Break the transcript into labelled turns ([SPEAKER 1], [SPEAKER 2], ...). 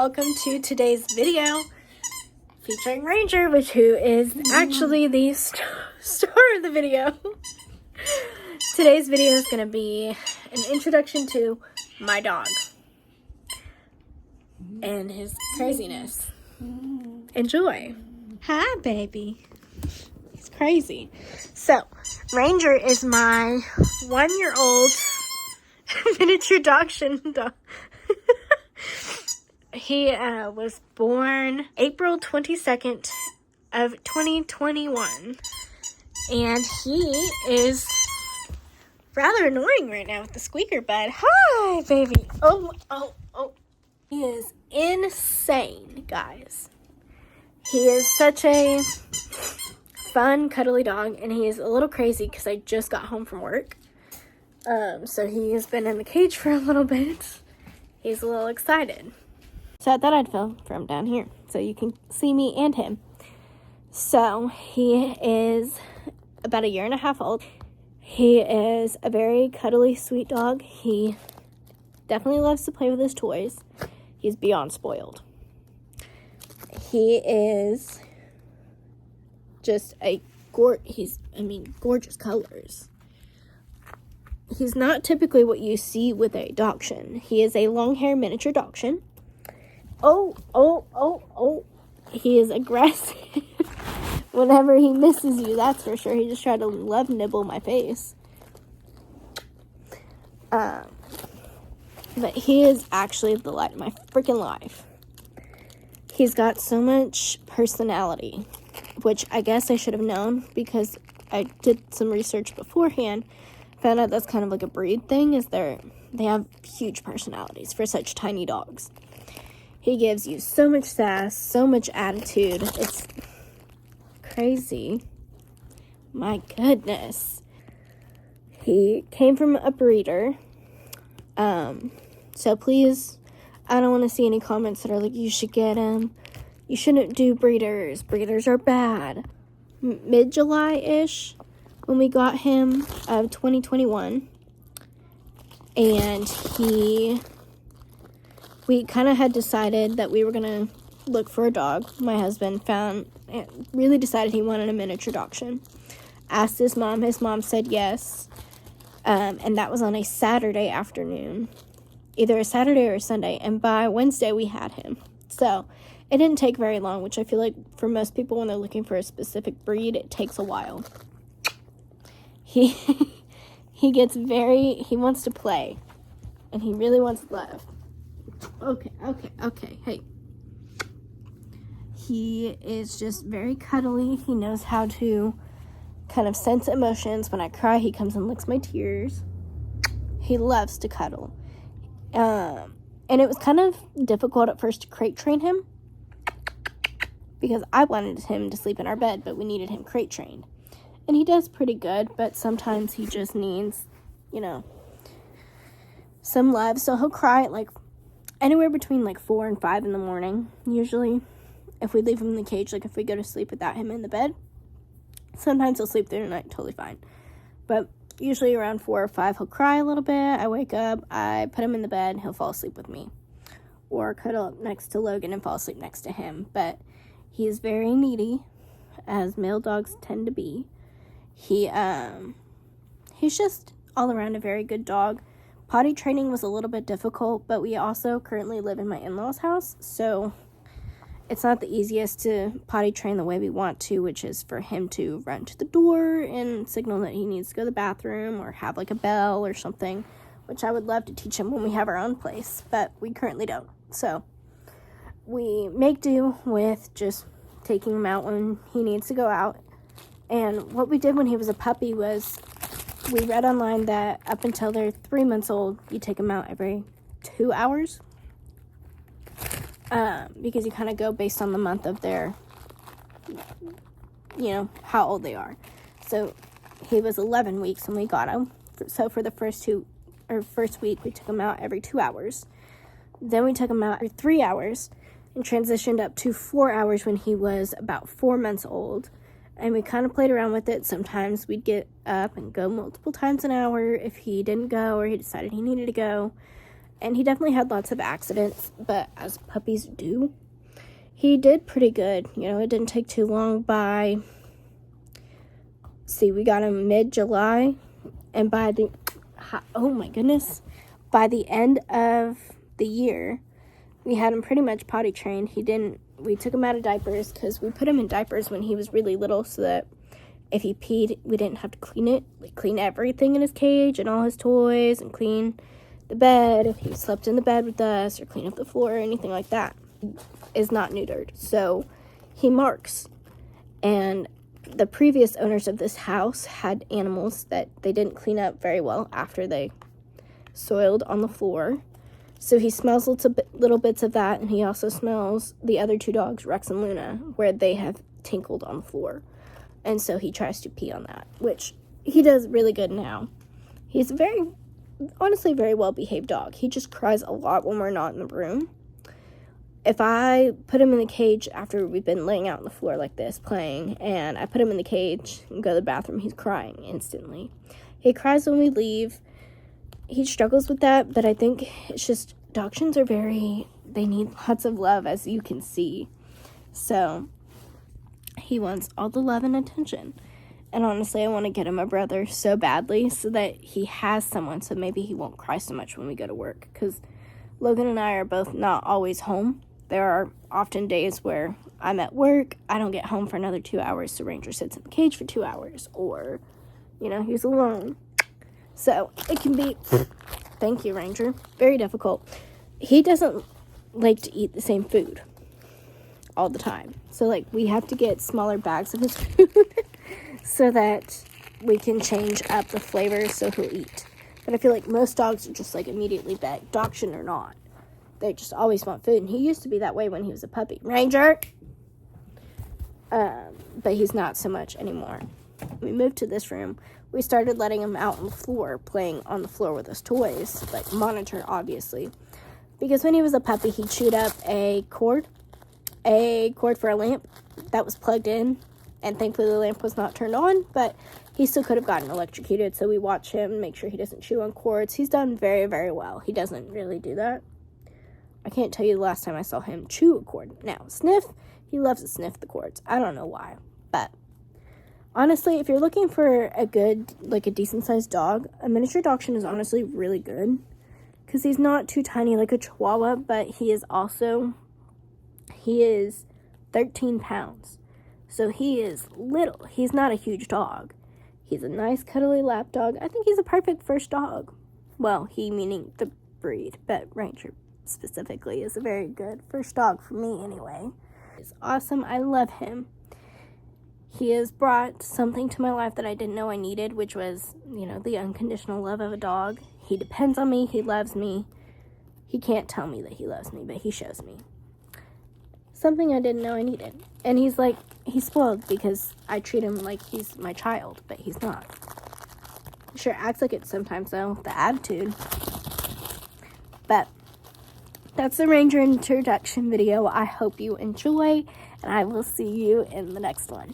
[SPEAKER 1] welcome to today's video featuring Ranger, who is actually the star of the video. Today's video is going to be an introduction to my dog and his craziness. Enjoy. Hi, baby. He's crazy. So, Ranger is my 1-year-old miniature dachshund dog. He was born April 22nd of 2021, and he is rather annoying right now with the squeaker bed. Hi, baby. Oh. He is insane, guys. He is such a fun, cuddly dog, and he is a little crazy because I just got home from work. So he has been in the cage for a little bit. He's a little excited. So I thought I'd film from down here so you can see me and him. So he is about 1.5 years old. He is a very cuddly, sweet dog. He definitely loves to play with his toys. He's beyond spoiled. He is just gorgeous colors. He's not typically what you see with a dachshund. He is a long-haired miniature dachshund. Oh. He is aggressive. Whenever he misses you, that's for sure. He just tried to love nibble my face. But he is actually the light of my freaking life. He's got so much personality, which I guess I should have known because I did some research beforehand. Found out that's kind of like a breed thing, is they have huge personalities for such tiny dogs. He gives you so much sass, so much attitude. It's crazy. My goodness. He came from a breeder. So please, I don't want to see any comments that are like, you should get him. You shouldn't do breeders. Breeders are bad. Mid-July-ish when we got him of 2021. And we kind of had decided that we were going to look for a dog. My husband really decided he wanted a miniature dachshund. Asked his mom. His mom said yes. And that was on a Saturday afternoon. Either a Saturday or a Sunday. And by Wednesday, we had him. So, it didn't take very long, which I feel like for most people, when they're looking for a specific breed, it takes a while. He wants to play. And he really wants love. Okay, hey. He is just very cuddly. He knows how to kind of sense emotions. When I cry, he comes and licks my tears. He loves to cuddle. And it was kind of difficult at first to crate train him because I wanted him to sleep in our bed, but we needed him crate trained. And he does pretty good, but sometimes he just needs, some love. So he'll cry at anywhere between 4 and 5 in the morning. Usually, if we leave him in the cage, if we go to sleep without him in the bed, sometimes he'll sleep through the night totally fine. But usually around 4 or 5, he'll cry a little bit. I wake up, I put him in the bed, he'll fall asleep with me. Or cuddle up next to Logan and fall asleep next to him. But he is very needy, as male dogs tend to be. He's just all around a very good dog. Potty training was a little bit difficult, but we also currently live in my in-laws' house, so it's not the easiest to potty train the way we want to, which is for him to run to the door and signal that he needs to go to the bathroom or have a bell or something, which I would love to teach him when we have our own place, but we currently don't. So we make do with just taking him out when he needs to go out. And what we did when he was a puppy was we read online that up until they're 3 months old, you take them out every 2 hours. Because you kind of go based on the month of their, how old they are. So he was 11 weeks when we got him. So for the first week, we took him out every 2 hours. Then we took him out every 3 hours and transitioned up to 4 hours when he was about 4 months old. And we kind of played around with it. Sometimes we'd get up and go multiple times an hour if he didn't go or he decided he needed to go. And he definitely had lots of accidents, but as puppies do, he did pretty good. You know, it didn't take too long. We got him mid-July, and by the end of the year, we had him pretty much potty trained. We took him out of diapers because we put him in diapers when he was really little so that if he peed, we didn't have to clean it. Like, clean everything in his cage and all his toys and clean the bed if he slept in the bed with us, or clean up the floor or anything like that. He is not neutered, so he marks. And the previous owners of this house had animals that they didn't clean up very well after they soiled on the floor. So he smells little bits of that, and he also smells the other two dogs, Rex and Luna, where they have tinkled on the floor. And so he tries to pee on that, which he does really good now. He's honestly very well-behaved dog. He just cries a lot when we're not in the room. If I put him in the cage after we've been laying out on the floor like this, playing, and I put him in the cage and go to the bathroom, he's crying instantly. He cries when we leave. He struggles with that, but I think it's just dachshunds they need lots of love, as you can see. So he wants all the love and attention. And honestly, I want to get him a brother so badly so that he has someone, so maybe he won't cry so much when we go to work. Because Logan and I are both not always home. There are often days where I'm at work, I don't get home for another 2 hours, so Ranger sits in the cage for 2 hours. Or, he's alone. So it can be, thank you, Ranger, very difficult. He doesn't like to eat the same food all the time. So, we have to get smaller bags of his food so that we can change up the flavors so he'll eat. But I feel like most dogs are just, immediately begged, dachshund or not. They just always want food, and he used to be that way when he was a puppy. Ranger! But he's not so much anymore. We moved to this room. We started letting him out on the floor, playing on the floor with his toys, monitor, obviously. Because when he was a puppy, he chewed up a cord for a lamp that was plugged in, and thankfully the lamp was not turned on, but he still could have gotten electrocuted, so we watch him, make sure he doesn't chew on cords. He's done very, very well. He doesn't really do that. I can't tell you the last time I saw him chew a cord. Now, sniff, he loves to sniff the cords. I don't know why, but honestly, if you're looking for a good, a decent-sized dog, a miniature dachshund is honestly really good, because he's not too tiny like a chihuahua, but he is 13 pounds, so he is little. He's not a huge dog. He's a nice, cuddly lap dog. I think he's a perfect first dog. Well, he meaning the breed, but Ranger specifically is a very good first dog for me anyway. He's awesome. I love him. He has brought something to my life that I didn't know I needed, which was, the unconditional love of a dog. He depends on me. He loves me. He can't tell me that he loves me, but he shows me. Something I didn't know I needed. And he's spoiled because I treat him like he's my child, but he's not. He sure acts like it sometimes, though. The attitude. But that's the Ranger introduction video. I hope you enjoy, and I will see you in the next one.